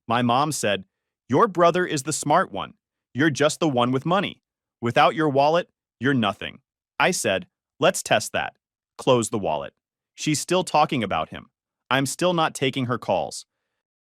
My mom said, "Your brother is the smart one. You're just the one with money. Without your wallet, you're nothing." I said, "Let's test that." Close the wallet. She's still talking about him. I'm still not taking her calls.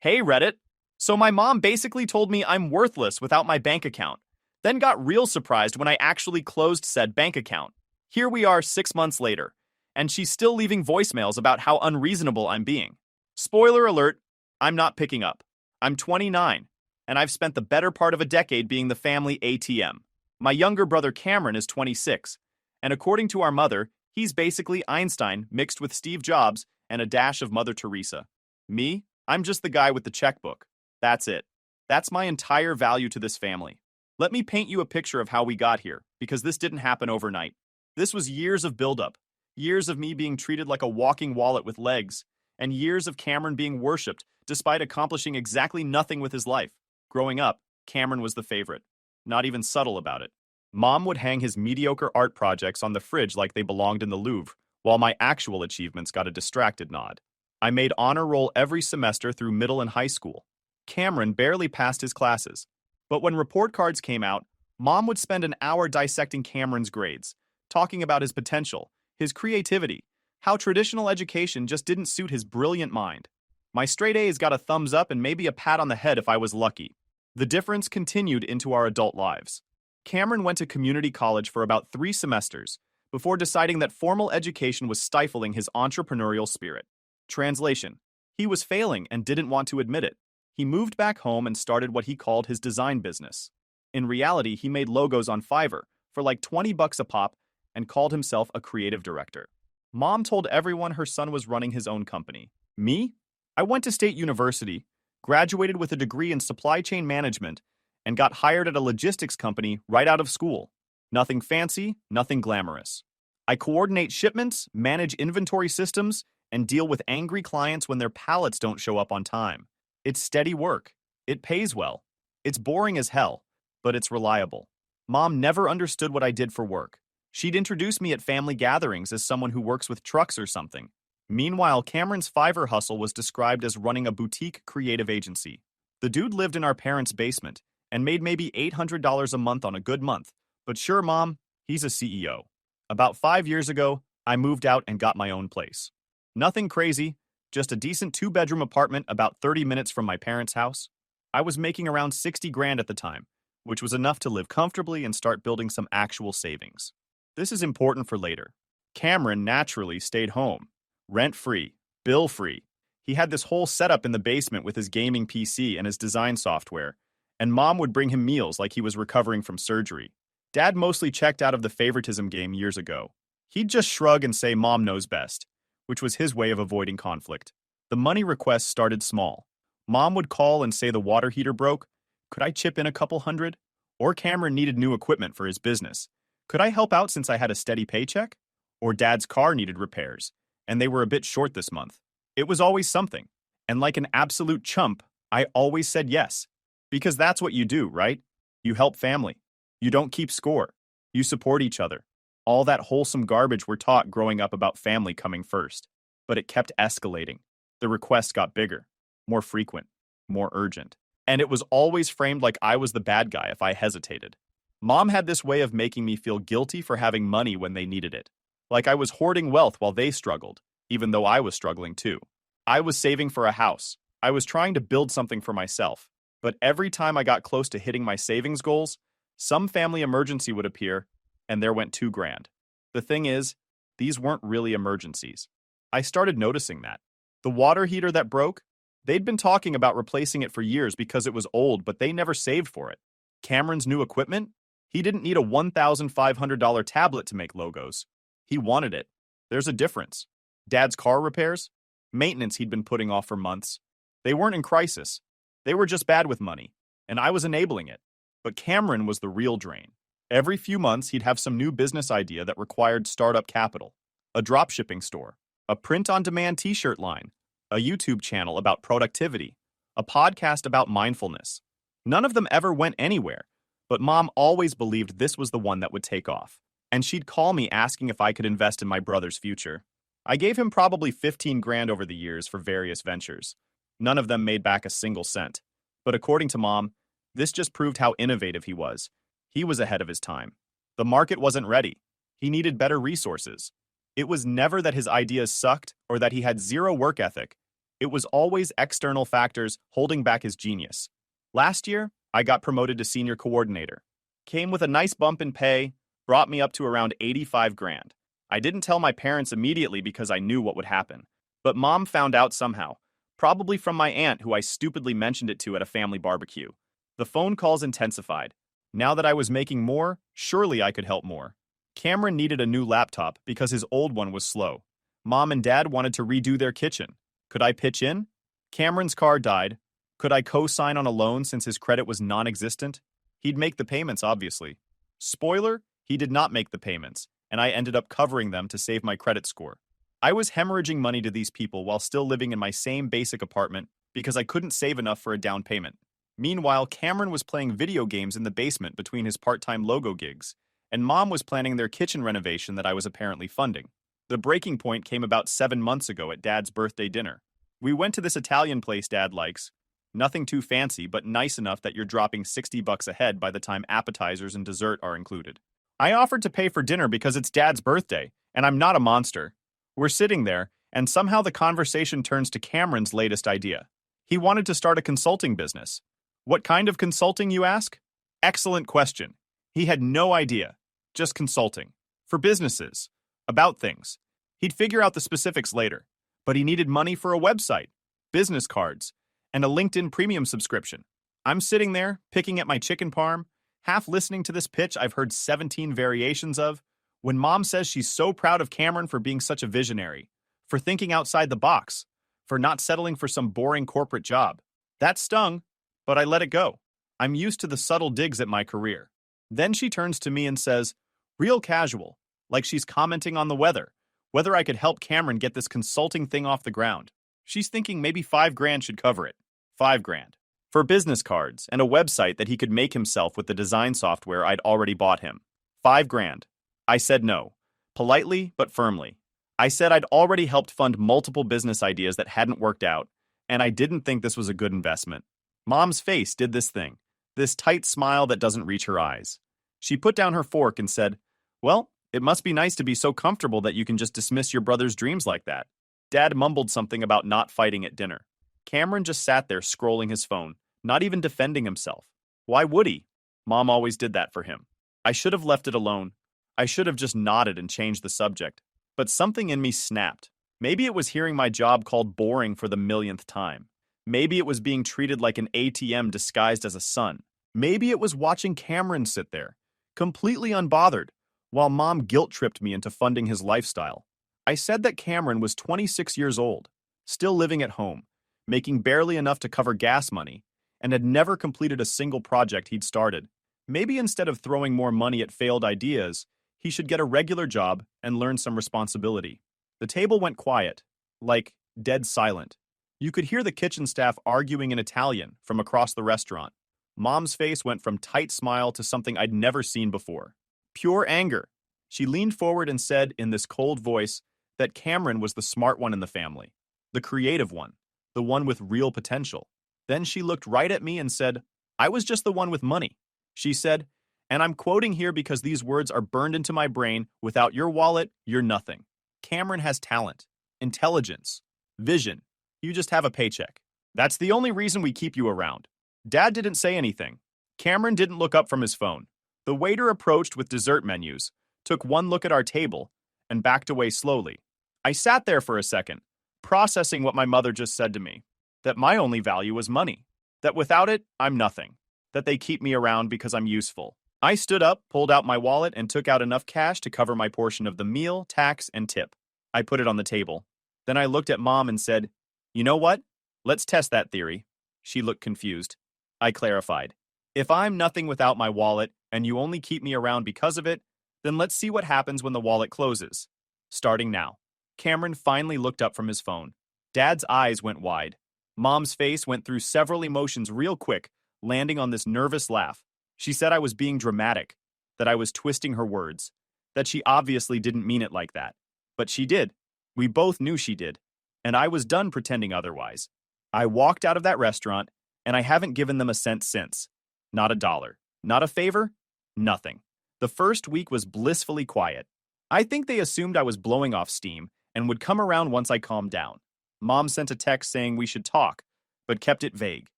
Hey, Reddit. So my mom basically told me I'm worthless without my bank account, then got real surprised when I actually closed said bank account. Here we are 6 months later, and she's still leaving voicemails about how unreasonable I'm being. Spoiler alert, I'm not picking up. I'm 29, and I've spent the better part of a decade being the family ATM. My younger brother Cameron is 26, and according to our mother, he's basically Einstein mixed with Steve Jobs and a dash of Mother Teresa. Me? I'm just the guy with the checkbook. That's it. That's my entire value to this family. Let me paint you a picture of how we got here, because this didn't happen overnight. This was years of buildup, years of me being treated like a walking wallet with legs, and years of Cameron being worshipped despite accomplishing exactly nothing with his life. Growing up, Cameron was the favorite, not even subtle about it. Mom would hang his mediocre art projects on the fridge like they belonged in the Louvre, while my actual achievements got a distracted nod. I made honor roll every semester through middle and high school. Cameron barely passed his classes. But when report cards came out, Mom would spend an hour dissecting Cameron's grades, talking about his potential, his creativity, how traditional education just didn't suit his brilliant mind. My straight A's got a thumbs up and maybe a pat on the head if I was lucky. The difference continued into our adult lives. Cameron went to community college for about 3 semesters before deciding that formal education was stifling his entrepreneurial spirit. Translation: he was failing and didn't want to admit it. He moved back home and started what he called his design business. In reality, he made logos on Fiverr for like 20 bucks a pop and called himself a creative director. Mom told everyone her son was running his own company. Me? I went to State University, graduated with a degree in supply chain management, and got hired at a logistics company right out of school. Nothing fancy, nothing glamorous. I coordinate shipments, manage inventory systems, and deal with angry clients when their pallets don't show up on time. It's steady work. It pays well. It's boring as hell, but it's reliable. Mom never understood what I did for work. She'd introduce me at family gatherings as someone who works with trucks or something. Meanwhile, Cameron's Fiverr hustle was described as running a boutique creative agency. The dude lived in our parents' basement and made maybe $800 a month on a good month. But sure, Mom, he's a CEO. About 5 years ago, I moved out and got my own place. Nothing crazy, just a decent 2-bedroom apartment about 30 minutes from my parents' house. I was making around 60 grand at the time, which was enough to live comfortably and start building some actual savings. This is important for later. Cameron naturally stayed home, rent-free, bill-free. He had this whole setup in the basement with his gaming PC and his design software, and Mom would bring him meals like he was recovering from surgery. Dad mostly checked out of the favoritism game years ago. He'd just shrug and say Mom knows best, which was his way of avoiding conflict. The money requests started small. Mom would call and say the water heater broke. Could I chip in a couple hundred? Or Cameron needed new equipment for his business. Could I help out since I had a steady paycheck? Or Dad's car needed repairs, and they were a bit short this month. It was always something. And like an absolute chump, I always said yes. Because that's what you do, right? You help family. You don't keep score. You support each other. All that wholesome garbage we're taught growing up about family coming first. But it kept escalating. The requests got bigger, more frequent, more urgent. And it was always framed like I was the bad guy if I hesitated. Mom had this way of making me feel guilty for having money when they needed it. Like I was hoarding wealth while they struggled, even though I was struggling too. I was saving for a house. I was trying to build something for myself. But every time I got close to hitting my savings goals, some family emergency would appear, and there went 2 grand. The thing is, these weren't really emergencies. I started noticing that. The water heater that broke, they'd been talking about replacing it for years because it was old, but they never saved for it. Cameron's new equipment? He didn't need a $1,500 tablet to make logos. He wanted it. There's a difference. Dad's car repairs? Maintenance he'd been putting off for months. They weren't in crisis. They were just bad with money, and I was enabling it. But Cameron was the real drain. Every few months, he'd have some new business idea that required startup capital. A dropshipping store, a print-on-demand t-shirt line, a YouTube channel about productivity, a podcast about mindfulness. None of them ever went anywhere, but Mom always believed this was the one that would take off. And she'd call me asking if I could invest in my brother's future. I gave him probably 15 grand over the years for various ventures. None of them made back a single cent. But according to Mom, this just proved how innovative he was. He was ahead of his time. The market wasn't ready. He needed better resources. It was never that his ideas sucked or that he had zero work ethic. It was always external factors holding back his genius. Last year, I got promoted to senior coordinator. Came with a nice bump in pay, brought me up to around 85 grand. I didn't tell my parents immediately because I knew what would happen. But Mom found out somehow, probably from my aunt who I stupidly mentioned it to at a family barbecue. The phone calls intensified. Now that I was making more, surely I could help more. Cameron needed a new laptop because his old one was slow. Mom and Dad wanted to redo their kitchen. Could I pitch in? Cameron's car died. Could I co-sign on a loan since his credit was non-existent? He'd make the payments, obviously. Spoiler, he did not make the payments, and I ended up covering them to save my credit score. I was hemorrhaging money to these people while still living in my same basic apartment because I couldn't save enough for a down payment. Meanwhile, Cameron was playing video games in the basement between his part-time logo gigs, and Mom was planning their kitchen renovation that I was apparently funding. The breaking point came about 7 months ago at Dad's birthday dinner. We went to this Italian place Dad likes. Nothing too fancy, but nice enough that you're dropping $60 a head by the time appetizers and dessert are included. I offered to pay for dinner because it's Dad's birthday, and I'm not a monster. We're sitting there, and somehow the conversation turns to Cameron's latest idea. He wanted to start a consulting business. What kind of consulting, you ask? Excellent question. He had no idea. Just consulting. For businesses. About things. He'd figure out the specifics later. But he needed money for a website, business cards, and a LinkedIn premium subscription. I'm sitting there, picking at my chicken parm, half listening to this pitch I've heard 17 variations of, when Mom says she's so proud of Cameron for being such a visionary, for thinking outside the box, for not settling for some boring corporate job. That stung, but I let it go. I'm used to the subtle digs at my career. Then she turns to me and says, real casual, like she's commenting on the weather, whether I could help Cameron get this consulting thing off the ground. She's thinking maybe 5 grand should cover it. 5 grand. For business cards and a website that he could make himself with the design software I'd already bought him. 5 grand. I said no. Politely, but firmly. I said I'd already helped fund multiple business ideas that hadn't worked out, and I didn't think this was a good investment. Mom's face did this thing. This tight smile that doesn't reach her eyes. She put down her fork and said, well, it must be nice to be so comfortable that you can just dismiss your brother's dreams like that. Dad mumbled something about not fighting at dinner. Cameron just sat there scrolling his phone, not even defending himself. Why would he? Mom always did that for him. I should have left it alone. I should have just nodded and changed the subject. But something in me snapped. Maybe it was hearing my job called boring for the millionth time. Maybe it was being treated like an ATM disguised as a son. Maybe it was watching Cameron sit there, completely unbothered, while Mom guilt-tripped me into funding his lifestyle. I said that Cameron was 26 years old, still living at home, making barely enough to cover gas money, and had never completed a single project he'd started. Maybe instead of throwing more money at failed ideas, he should get a regular job and learn some responsibility. The table went quiet, like dead silent. You could hear the kitchen staff arguing in Italian from across the restaurant. Mom's face went from tight smile to something I'd never seen before. Pure anger. She leaned forward and said in this cold voice that Cameron was the smart one in the family, the creative one, the one with real potential. Then she looked right at me and said, I was just the one with money. She said, and I'm quoting here because these words are burned into my brain, without your wallet, you're nothing. Cameron has talent, intelligence, vision. You just have a paycheck. That's the only reason we keep you around. Dad didn't say anything. Cameron didn't look up from his phone. The waiter approached with dessert menus, took one look at our table, and backed away slowly. I sat there for a second, processing what my mother just said to me, that my only value was money, that without it, I'm nothing, that they keep me around because I'm useful. I stood up, pulled out my wallet, and took out enough cash to cover my portion of the meal, tax, and tip. I put it on the table. Then I looked at Mom and said, you know what? Let's test that theory. She looked confused. I clarified. If I'm nothing without my wallet, and you only keep me around because of it, then let's see what happens when the wallet closes. Starting now. Cameron finally looked up from his phone. Dad's eyes went wide. Mom's face went through several emotions real quick, landing on this nervous laugh. She said I was being dramatic, that I was twisting her words, that she obviously didn't mean it like that. But she did. We both knew she did. And I was done pretending otherwise. I walked out of that restaurant, and I haven't given them a cent since. Not a dollar. Not a favor? Nothing. The first week was blissfully quiet. I think they assumed I was blowing off steam and would come around once I calmed down. Mom sent a text saying we should talk, but kept it vague.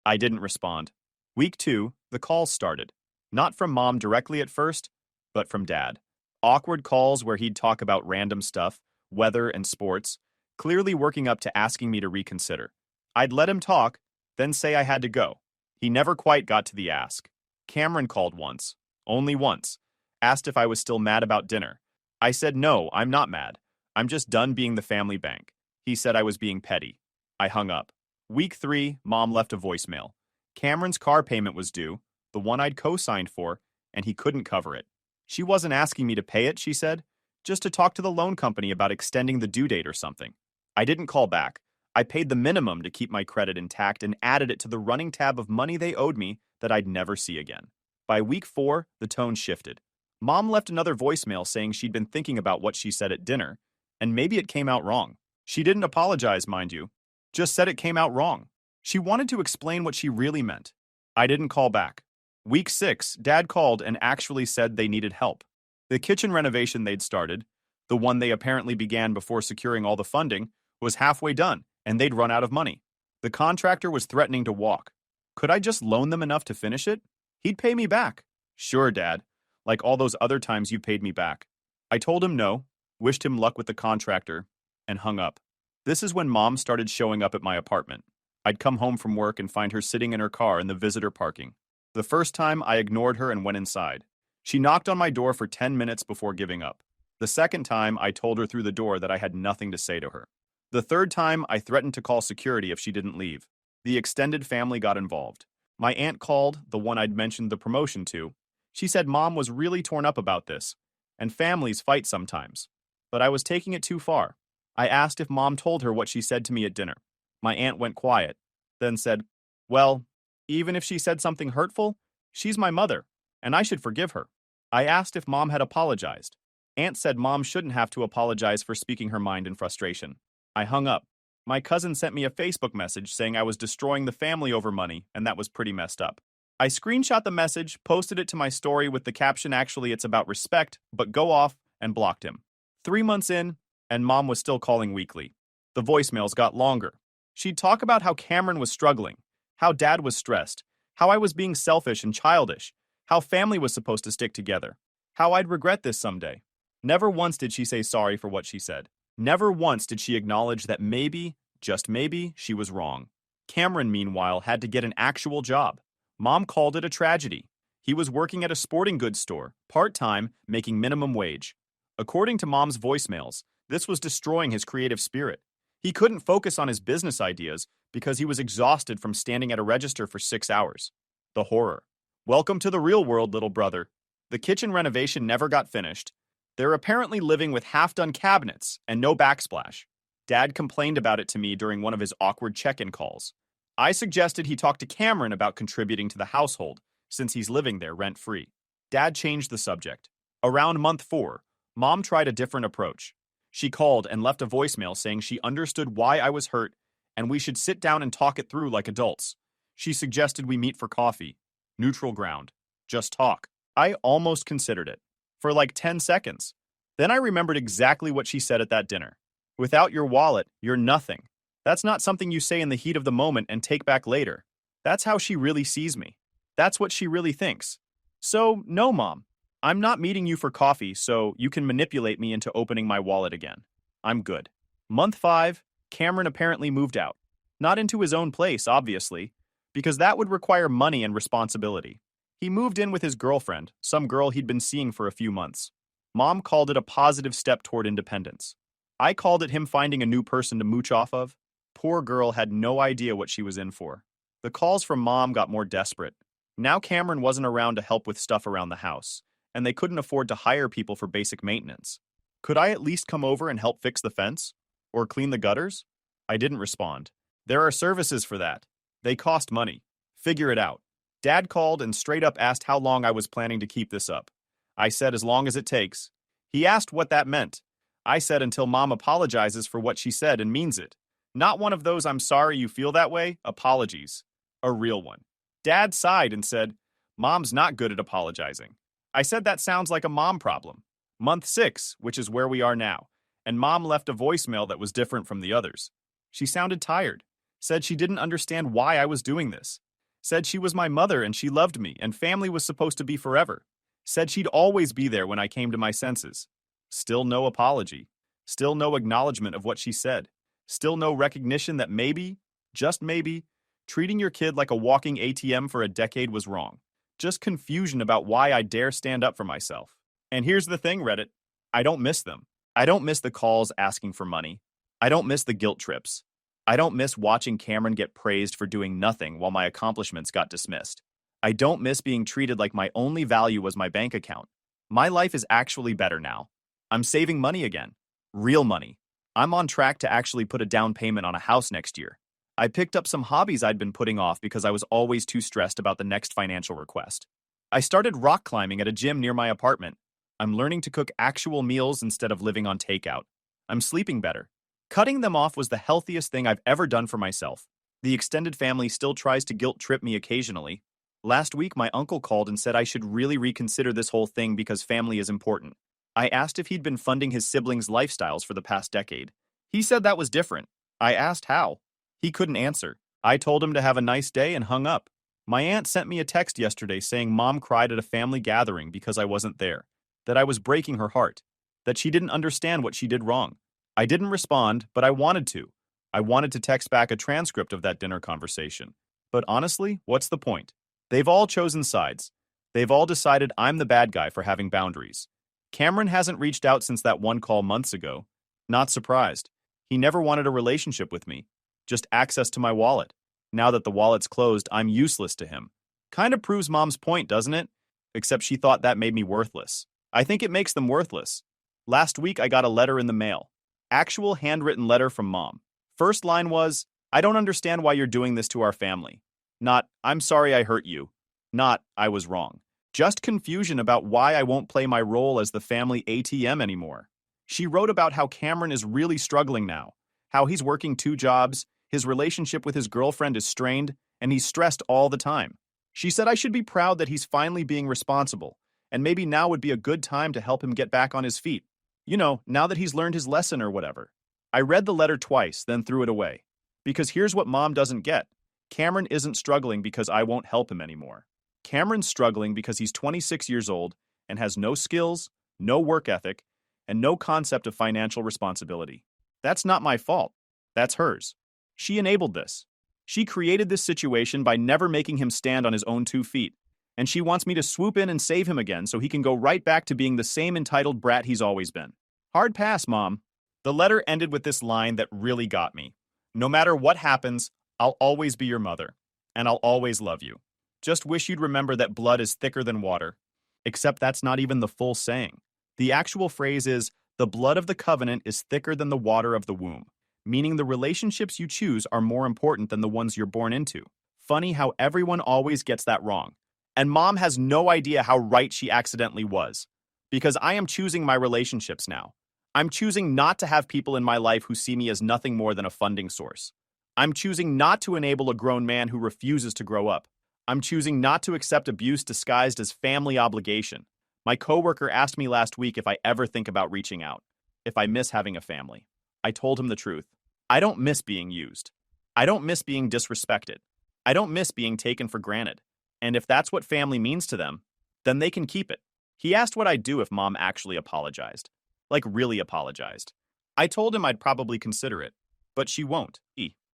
I didn't respond. Week 2, the calls started. Not from Mom directly at first, but from Dad. Awkward calls where he'd talk about random stuff, weather and sports, clearly working up to asking me to reconsider. I'd let him talk, then say I had to go. He never quite got to the ask. Cameron called once, only once, asked if I was still mad about dinner. I said no, I'm not mad. I'm just done being the family bank. He said I was being petty. I hung up. Week 3, Mom left a voicemail. Cameron's car payment was due, the one I'd co-signed for, and he couldn't cover it. She wasn't asking me to pay it, she said, just to talk to the loan company about extending the due date or something. I didn't call back. I paid the minimum to keep my credit intact and added it to the running tab of money they owed me that I'd never see again. By week 4, the tone shifted. Mom left another voicemail saying she'd been thinking about what she said at dinner, and maybe it came out wrong. She didn't apologize, mind you, just said it came out wrong. She wanted to explain what she really meant. I didn't call back. Week 6, Dad called and actually said they needed help. The kitchen renovation they'd started, the one they apparently began before securing all the funding, was halfway done, and they'd run out of money. The contractor was threatening to walk. Could I just loan them enough to finish it? He'd pay me back. Sure, Dad, like all those other times you paid me back. I told him no, wished him luck with the contractor, and hung up. This is when Mom started showing up at my apartment. I'd come home from work and find her sitting in her car in the visitor parking. The first time, I ignored her and went inside. She knocked on my door for 10 minutes before giving up. The second time, I told her through the door that I had nothing to say to her. The third time, I threatened to call security if she didn't leave. The extended family got involved. My aunt called, the one I'd mentioned the promotion to. She said Mom was really torn up about this, and families fight sometimes. But I was taking it too far. I asked if Mom told her what she said to me at dinner. My aunt went quiet, then said, well, even if she said something hurtful, she's my mother, and I should forgive her. I asked if Mom had apologized. Aunt said Mom shouldn't have to apologize for speaking her mind in frustration. I hung up. My cousin sent me a Facebook message saying I was destroying the family over money, and that was pretty messed up. I screenshot the message, posted it to my story with the caption actually it's about respect, but go off, and blocked him. 3 months in, and Mom was still calling weekly. The voicemails got longer. She'd talk about how Cameron was struggling, how Dad was stressed, how I was being selfish and childish, how family was supposed to stick together, how I'd regret this someday. Never once did she say sorry for what she said. Never once did she acknowledge that maybe, just maybe, she was wrong. Cameron, meanwhile, had to get an actual job. Mom called it a tragedy. He was working at a sporting goods store, part-time, making minimum wage. According to Mom's voicemails, this was destroying his creative spirit. He couldn't focus on his business ideas because he was exhausted from standing at a register for 6 hours. The horror. Welcome to the real world, little brother. The kitchen renovation never got finished. They're apparently living with half-done cabinets and no backsplash. Dad complained about it to me during one of his awkward check-in calls. I suggested he talk to Cameron about contributing to the household, since he's living there rent-free. Dad changed the subject. Around month 4, Mom tried a different approach. She called and left a voicemail saying she understood why I was hurt and we should sit down and talk it through like adults. She suggested we meet for coffee. Neutral ground. Just talk. I almost considered it. For like 10 seconds. Then I remembered exactly what she said at that dinner. Without your wallet, you're nothing. That's not something you say in the heat of the moment and take back later. That's how she really sees me. That's what she really thinks. So, no, Mom. I'm not meeting you for coffee so you can manipulate me into opening my wallet again. I'm good. Month 5, Cameron apparently moved out. Not into his own place, obviously, because that would require money and responsibility. He moved in with his girlfriend, some girl he'd been seeing for a few months. Mom called it a positive step toward independence. I called it him finding a new person to mooch off of. Poor girl had no idea what she was in for. The calls from Mom got more desperate. Now Cameron wasn't around to help with stuff around the house, and they couldn't afford to hire people for basic maintenance. Could I at least come over and help fix the fence? Or clean the gutters? I didn't respond. There are services for that. They cost money. Figure it out. Dad called and straight up asked how long I was planning to keep this up. I said as long as it takes. He asked what that meant. I said until Mom apologizes for what she said and means it. Not one of those I'm sorry you feel that way apologies. A real one. Dad sighed and said, Mom's not good at apologizing. I said that sounds like a mom problem. Month 6, which is where we are now, and Mom left a voicemail that was different from the others. She sounded tired, said she didn't understand why I was doing this, said she was my mother and she loved me and family was supposed to be forever, said she'd always be there when I came to my senses. Still no apology. Still no acknowledgement of what she said. Still no recognition that maybe, just maybe, treating your kid like a walking ATM for a decade was wrong. Just confusion about why I dare stand up for myself. And here's the thing, Reddit. I don't miss them. I don't miss the calls asking for money. I don't miss the guilt trips. I don't miss watching Cameron get praised for doing nothing while my accomplishments got dismissed. I don't miss being treated like my only value was my bank account. My life is actually better now. I'm saving money again. Real money. I'm on track to actually put a down payment on a house next year. I picked up some hobbies I'd been putting off because I was always too stressed about the next financial request. I started rock climbing at a gym near my apartment. I'm learning to cook actual meals instead of living on takeout. I'm sleeping better. Cutting them off was the healthiest thing I've ever done for myself. The extended family still tries to guilt trip me occasionally. Last week, my uncle called and said I should really reconsider this whole thing because family is important. I asked if he'd been funding his siblings' lifestyles for the past decade. He said that was different. I asked how. He couldn't answer. I told him to have a nice day and hung up. My aunt sent me a text yesterday saying Mom cried at a family gathering because I wasn't there, that I was breaking her heart, that she didn't understand what she did wrong. I didn't respond, but I wanted to. I wanted to text back a transcript of that dinner conversation. But honestly, what's the point? They've all chosen sides. They've all decided I'm the bad guy for having boundaries. Cameron hasn't reached out since that one call months ago. Not surprised. He never wanted a relationship with me. Just access to my wallet. Now that the wallet's closed, I'm useless to him. Kind of proves Mom's point, doesn't it? Except she thought that made me worthless. I think it makes them worthless. Last week I got a letter in the mail. Actual handwritten letter from Mom. First line was, I don't understand why you're doing this to our family. Not, I'm sorry I hurt you. Not, I was wrong. Just confusion about why I won't play my role as the family ATM anymore. She wrote about how Cameron is really struggling now, how he's working 2 jobs, his relationship with his girlfriend is strained, and he's stressed all the time. She said I should be proud that he's finally being responsible, and maybe now would be a good time to help him get back on his feet. You know, now that he's learned his lesson or whatever. I read the letter twice, then threw it away. Because here's what Mom doesn't get. Cameron isn't struggling because I won't help him anymore. Cameron's struggling because he's 26 years old and has no skills, no work ethic, and no concept of financial responsibility. That's not my fault. That's hers. She enabled this. She created this situation by never making him stand on his own 2 feet. And she wants me to swoop in and save him again so he can go right back to being the same entitled brat he's always been. Hard pass, Mom. The letter ended with this line that really got me. No matter what happens, I'll always be your mother. And I'll always love you. Just wish you'd remember that blood is thicker than water. Except that's not even the full saying. The actual phrase is, the blood of the covenant is thicker than the water of the womb. Meaning the relationships you choose are more important than the ones you're born into. Funny how everyone always gets that wrong. And Mom has no idea how right she accidentally was. Because I am choosing my relationships now. I'm choosing not to have people in my life who see me as nothing more than a funding source. I'm choosing not to enable a grown man who refuses to grow up. I'm choosing not to accept abuse disguised as family obligation. My coworker asked me last week if I ever think about reaching out, if I miss having a family. I told him the truth. I don't miss being used. I don't miss being disrespected. I don't miss being taken for granted. And if that's what family means to them, then they can keep it. He asked what I'd do if Mom actually apologized. Like really apologized. I told him I'd probably consider it. But she won't.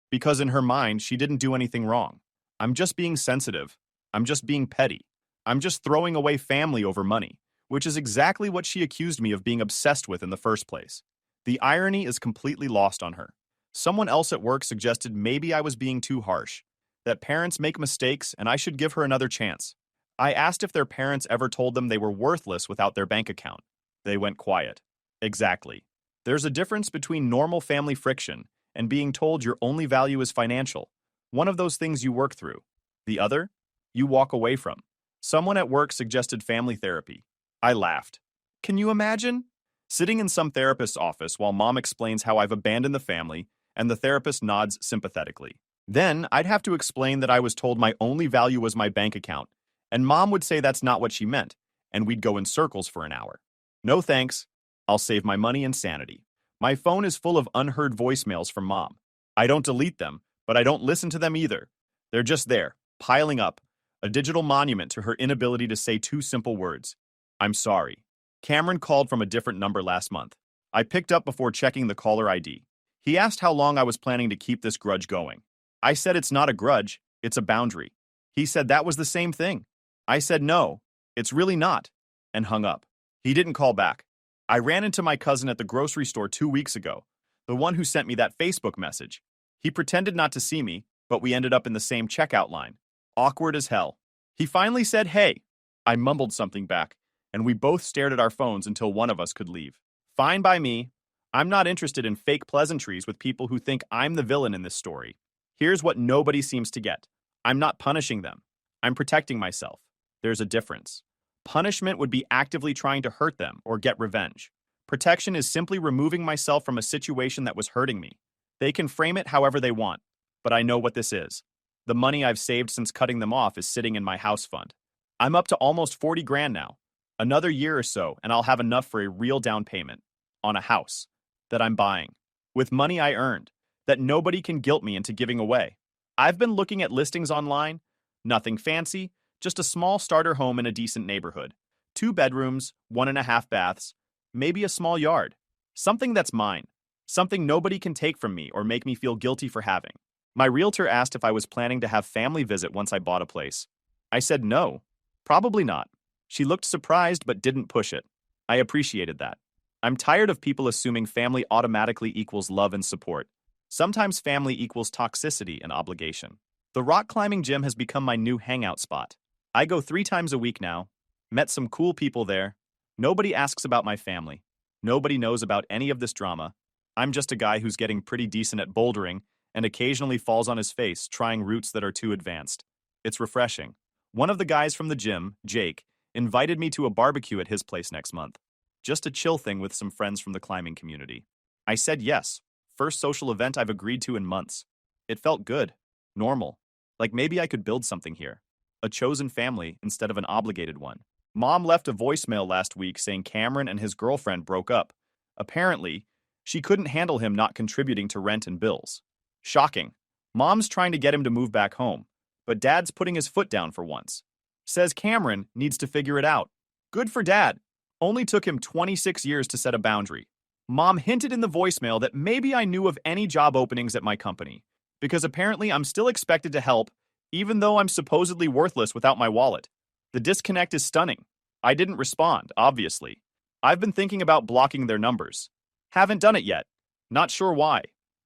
Because in her mind, she didn't do anything wrong. I'm just being sensitive. I'm just being petty. I'm just throwing away family over money, which is exactly what she accused me of being obsessed with in the first place. The irony is completely lost on her. Someone else at work suggested maybe I was being too harsh, that parents make mistakes and I should give her another chance. I asked if their parents ever told them they were worthless without their bank account. They went quiet. Exactly. There's a difference between normal family friction and being told your only value is financial. One of those things you work through. The other, you walk away from. Someone at work suggested family therapy. I laughed. Can you imagine? Sitting in some therapist's office while Mom explains how I've abandoned the family, and the therapist nods sympathetically. Then I'd have to explain that I was told my only value was my bank account, and Mom would say that's not what she meant, and we'd go in circles for an hour. No thanks. I'll save my money and sanity. My phone is full of unheard voicemails from Mom. I don't delete them, but I don't listen to them either. They're just there, piling up, a digital monument to her inability to say two simple words. I'm sorry. Cameron called from a different number last month. I picked up before checking the caller ID. He asked how long I was planning to keep this grudge going. I said it's not a grudge, it's a boundary. He said that was the same thing. I said no, it's really not, and hung up. He didn't call back. I ran into my cousin at the grocery store 2 weeks ago, the one who sent me that Facebook message. He pretended not to see me, but we ended up in the same checkout line. Awkward as hell. He finally said, "Hey." I mumbled something back, and we both stared at our phones until one of us could leave. Fine by me. I'm not interested in fake pleasantries with people who think I'm the villain in this story. Here's what nobody seems to get. I'm not punishing them. I'm protecting myself. There's a difference. Punishment would be actively trying to hurt them or get revenge. Protection is simply removing myself from a situation that was hurting me. They can frame it however they want, but I know what this is. The money I've saved since cutting them off is sitting in my house fund. I'm up to almost 40 grand now. Another year or so, and I'll have enough for a real down payment on a house that I'm buying with money I earned that nobody can guilt me into giving away. I've been looking at listings online. Nothing fancy, just a small starter home in a decent neighborhood. 2 bedrooms, 1.5 baths, maybe a small yard. Something that's mine. Something nobody can take from me or make me feel guilty for having. My realtor asked if I was planning to have family visit once I bought a place. I said no, probably not. She looked surprised but didn't push it. I appreciated that. I'm tired of people assuming family automatically equals love and support. Sometimes family equals toxicity and obligation. The rock climbing gym has become my new hangout spot. I go 3 times a week now. Met some cool people there. Nobody asks about my family. Nobody knows about any of this drama. I'm just a guy who's getting pretty decent at bouldering and occasionally falls on his face trying routes that are too advanced. It's refreshing. One of the guys from the gym, Jake, invited me to a barbecue at his place next month. Just a chill thing with some friends from the climbing community. I said yes. First social event I've agreed to in months. It felt good. Normal. Like maybe I could build something here. A chosen family instead of an obligated one. Mom left a voicemail last week saying Cameron and his girlfriend broke up. Apparently, she couldn't handle him not contributing to rent and bills. Shocking. Mom's trying to get him to move back home, but Dad's putting his foot down for once. Says Cameron needs to figure it out. Good for Dad. Only took him 26 years to set a boundary. Mom hinted in the voicemail that maybe I knew of any job openings at my company, because apparently I'm still expected to help, even though I'm supposedly worthless without my wallet. The disconnect is stunning. I didn't respond, obviously. I've been thinking about blocking their numbers. Haven't done it yet. Not sure why.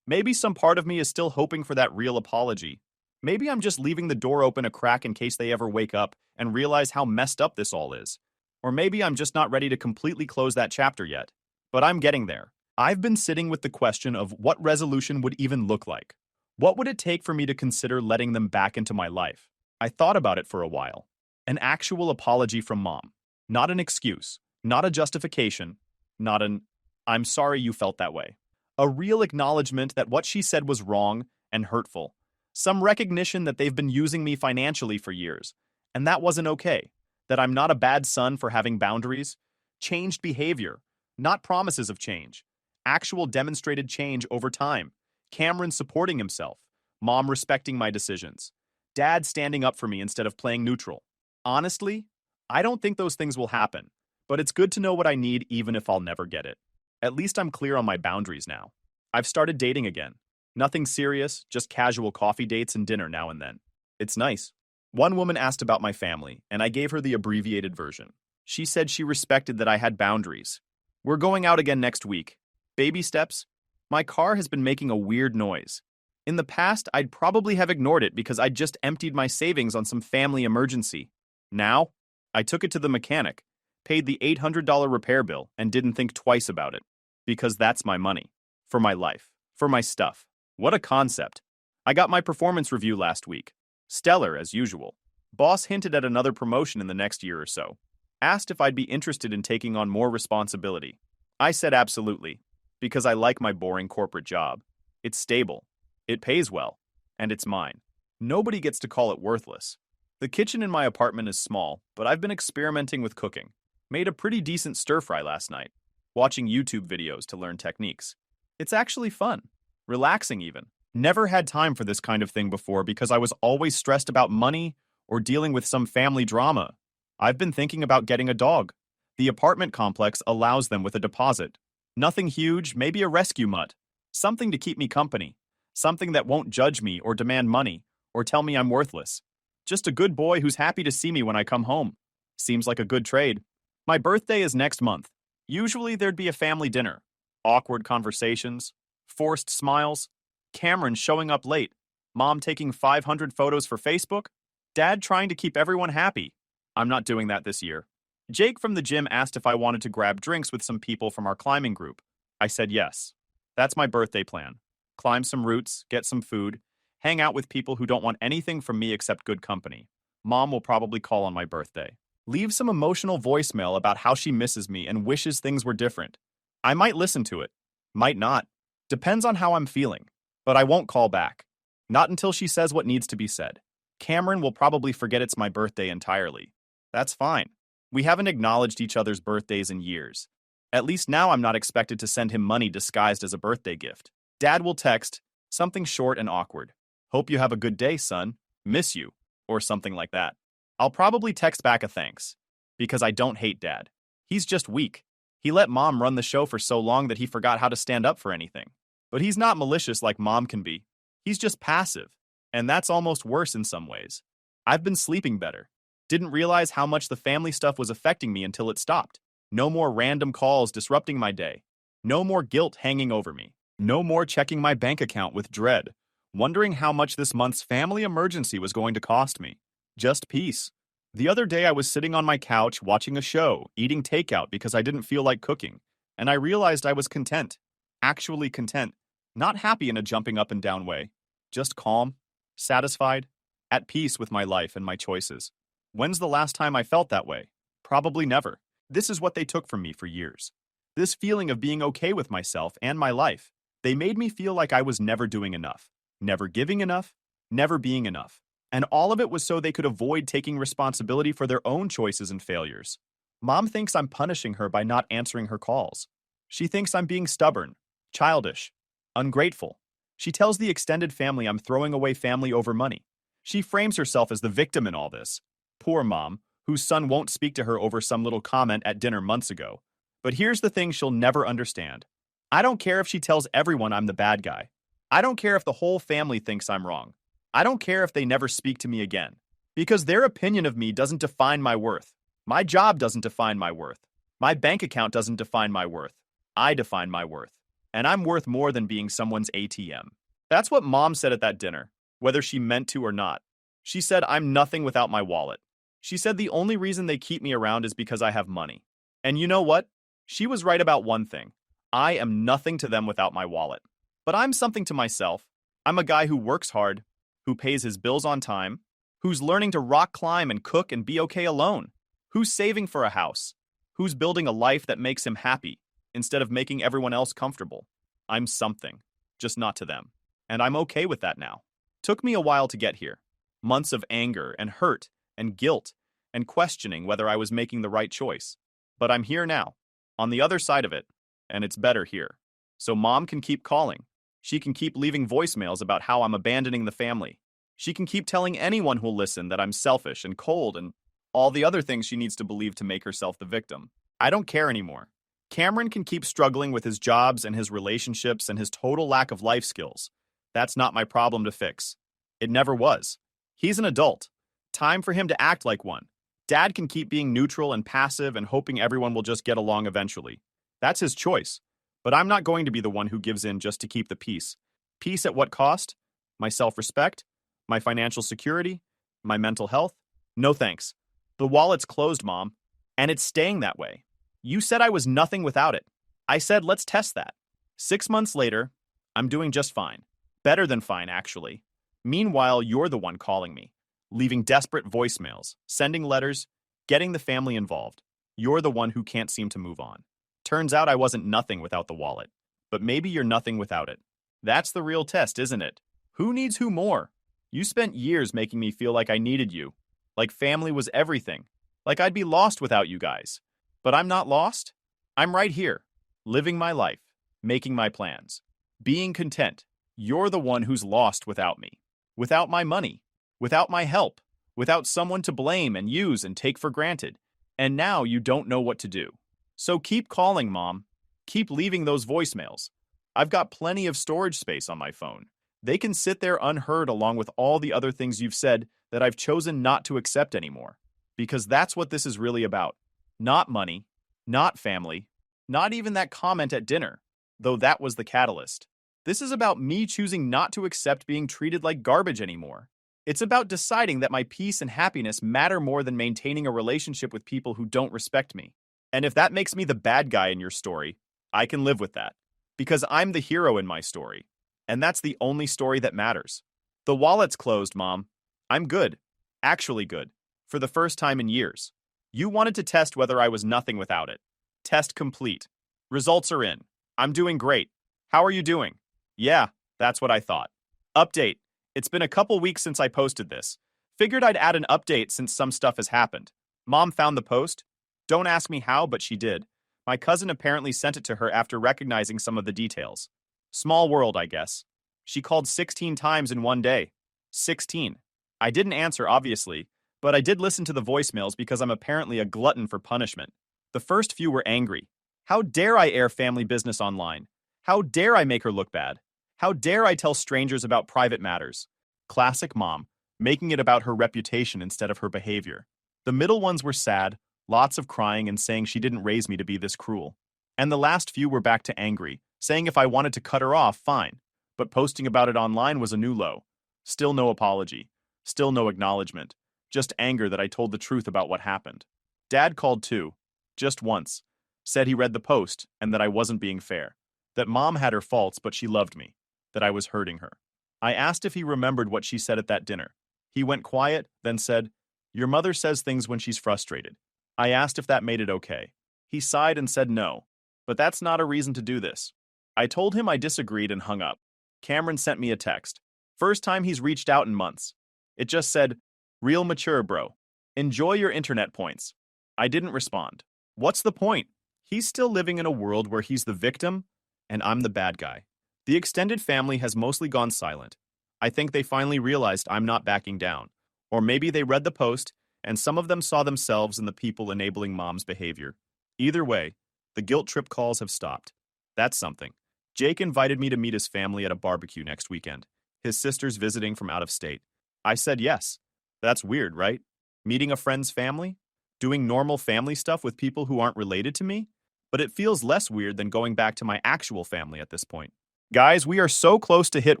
Maybe some part of me is still hoping for that real apology. Maybe I'm just leaving the door open a crack in case they ever wake up and realize how messed up this all is. Or maybe I'm just not ready to completely close that chapter yet. But I'm getting there. I've been sitting with the question of what resolution would even look like. What would it take for me to consider letting them back into my life? I thought about it for a while. An actual apology from Mom. Not an excuse. Not a justification. Not an, "I'm sorry you felt that way." A real acknowledgement that what she said was wrong and hurtful. Some recognition that they've been using me financially for years, and that wasn't okay. That I'm not a bad son for having boundaries. Changed behavior, not promises of change. Actual demonstrated change over time. Cameron supporting himself. Mom respecting my decisions. Dad standing up for me instead of playing neutral. Honestly, I don't think those things will happen, but it's good to know what I need even if I'll never get it. At least I'm clear on my boundaries now. I've started dating again. Nothing serious, just casual coffee dates and dinner now and then. It's nice. One woman asked about my family, and I gave her the abbreviated version. She said she respected that I had boundaries. We're going out again next week. Baby steps. My car has been making a weird noise. In the past, I'd probably have ignored it because I'd just emptied my savings on some family emergency. Now, I took it to the mechanic, paid the $800 repair bill, and didn't think twice about it. Because that's my money. For my life. For my stuff. What a concept. I got my performance review last week. Stellar, as usual. Boss hinted at another promotion in the next year or so. Asked if I'd be interested in taking on more responsibility. I said absolutely, because I like my boring corporate job. It's stable. It pays well. and it's mine. Nobody gets to call it worthless. The kitchen in my apartment is small, but I've been experimenting with cooking. Made a pretty decent stir-fry last night, watching YouTube videos to learn techniques. It's actually fun. Relaxing even. Never had time for this kind of thing before because I was always stressed about money or dealing with some family drama. I've been thinking about getting a dog. The apartment complex allows them with a deposit. Nothing huge, maybe a rescue mutt. Something to keep me company. Something that won't judge me or demand money or tell me I'm worthless. Just a good boy who's happy to see me when I come home. Seems like a good trade. My birthday is next month. Usually there'd be a family dinner. Awkward conversations. Forced smiles. Cameron showing up late. Mom taking 500 photos for Facebook. Dad trying to keep everyone happy. I'm not doing that this year. Jake from the gym asked if I wanted to grab drinks with some people from our climbing group. I said yes. That's my birthday plan. Climb some routes, get some food, hang out with people who don't want anything from me except good company. Mom will probably call on my birthday. Leave some emotional voicemail about how she misses me and wishes things were different. I might listen to it. Might not. Depends on how I'm feeling. But I won't call back. Not until she says what needs to be said. Cameron will probably forget it's my birthday entirely. That's fine. We haven't acknowledged each other's birthdays in years. At least now I'm not expected to send him money disguised as a birthday gift. Dad will text, something short and awkward. Hope you have a good day, son. Miss you. Or something like that. I'll probably text back a thanks. Because I don't hate Dad. He's just weak. He let Mom run the show for so long that he forgot how to stand up for anything. But he's not malicious like Mom can be. He's just passive. And that's almost worse in some ways. I've been sleeping better. Didn't realize how much the family stuff was affecting me until it stopped. No more random calls disrupting my day. No more guilt hanging over me. No more checking my bank account with dread, wondering how much this month's family emergency was going to cost me. Just peace. The other day I was sitting on my couch watching a show, eating takeout because I didn't feel like cooking, and I realized I was content. Actually content. Not happy in a jumping up and down way. Just calm, satisfied, at peace with my life and my choices. When's the last time I felt that way? Probably never. This is what they took from me for years. This feeling of being okay with myself and my life. They made me feel like I was never doing enough, never giving enough, never being enough. And all of it was so they could avoid taking responsibility for their own choices and failures. Mom thinks I'm punishing her by not answering her calls. She thinks I'm being stubborn, childish, ungrateful. She tells the extended family I'm throwing away family over money. She frames herself as the victim in all this. Poor Mom, whose son won't speak to her over some little comment at dinner months ago. But here's the thing she'll never understand. I don't care if she tells everyone I'm the bad guy. I don't care if the whole family thinks I'm wrong. I don't care if they never speak to me again. Because their opinion of me doesn't define my worth. My job doesn't define my worth. My bank account doesn't define my worth. I define my worth. And I'm worth more than being someone's ATM. That's what Mom said at that dinner, whether she meant to or not. She said I'm nothing without my wallet. She said the only reason they keep me around is because I have money. And you know what? She was right about one thing. I am nothing to them without my wallet. But I'm something to myself. I'm a guy who works hard, who pays his bills on time, who's learning to rock climb and cook and be okay alone, who's saving for a house, who's building a life that makes him happy instead of making everyone else comfortable. I'm something, just not to them. And I'm okay with that now. Took me a while to get here. Months of anger and hurt and guilt and questioning whether I was making the right choice. But I'm here now, on the other side of it, and it's better here. So Mom can keep calling. She can keep leaving voicemails about how I'm abandoning the family. She can keep telling anyone who'll listen that I'm selfish and cold and all the other things she needs to believe to make herself the victim. I don't care anymore. Cameron can keep struggling with his jobs and his relationships and his total lack of life skills. That's not my problem to fix. It never was. He's an adult. Time for him to act like one. Dad can keep being neutral and passive and hoping everyone will just get along eventually. That's his choice. But I'm not going to be the one who gives in just to keep the peace. Peace at what cost? My self-respect? My financial security? My mental health? No thanks. The wallet's closed, Mom. And it's staying that way. You said I was nothing without it. I said let's test that. 6 months later, I'm doing just fine. Better than fine, actually. Meanwhile, you're the one calling me, leaving desperate voicemails, sending letters, getting the family involved. You're the one who can't seem to move on. Turns out I wasn't nothing without the wallet. But maybe you're nothing without it. That's the real test, isn't it? Who needs who more? You spent years making me feel like I needed you, like family was everything, like I'd be lost without you guys. But I'm not lost. I'm right here, living my life, making my plans, being content. You're the one who's lost without me, without my money, without my help, without someone to blame and use and take for granted. And now you don't know what to do. So keep calling, Mom. Keep leaving those voicemails. I've got plenty of storage space on my phone. They can sit there unheard along with all the other things you've said that I've chosen not to accept anymore. Because that's what this is really about. Not money, not family, not even that comment at dinner, though that was the catalyst. This is about me choosing not to accept being treated like garbage anymore. It's about deciding that my peace and happiness matter more than maintaining a relationship with people who don't respect me. And if that makes me the bad guy in your story, I can live with that. Because I'm the hero in my story. And that's the only story that matters. The wallet's closed, Mom. I'm good. Actually good. For the first time in years. You wanted to test whether I was nothing without it. Test complete. Results are in. I'm doing great. How are you doing? Yeah, that's what I thought. Update. It's been a couple weeks since I posted this. Figured I'd add an update since some stuff has happened. Mom found the post. Don't ask me how, but she did. My cousin apparently sent it to her after recognizing some of the details. Small world, I guess. She called 16 times in one day. 16. I didn't answer, obviously, but I did listen to the voicemails because I'm apparently a glutton for punishment. The first few were angry. How dare I air family business online? How dare I make her look bad? How dare I tell strangers about private matters? Classic Mom, making it about her reputation instead of her behavior. The middle ones were sad, lots of crying and saying she didn't raise me to be this cruel. And the last few were back to angry, saying if I wanted to cut her off, fine. But posting about it online was a new low. Still no apology. Still no acknowledgement. Just anger that I told the truth about what happened. Dad called too. Just once. Said he read the post and that I wasn't being fair. That Mom had her faults, but she loved me. That I was hurting her. I asked if he remembered what she said at that dinner. He went quiet, then said, "Your mother says things when she's frustrated." I asked if that made it okay. He sighed and said no. But that's not a reason to do this. I told him I disagreed and hung up. Cameron sent me a text. First time he's reached out in months. It just said, "Real mature, bro. Enjoy your internet points." I didn't respond. What's the point? He's still living in a world where he's the victim, and I'm the bad guy. The extended family has mostly gone silent. I think they finally realized I'm not backing down. Or maybe they read the post, and some of them saw themselves in the people enabling Mom's behavior. Either way, the guilt trip calls have stopped. That's something. Jake invited me to meet his family at a barbecue next weekend. His sister's visiting from out of state. I said yes. That's weird, right? Meeting a friend's family? Doing normal family stuff with people who aren't related to me? But it feels less weird than going back to my actual family at this point. Guys, we are so close to hit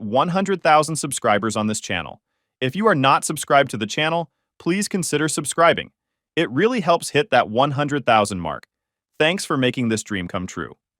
100,000 subscribers on this channel. If you are not subscribed to the channel, please consider subscribing. It really helps hit that 100,000 mark. Thanks for making this dream come true.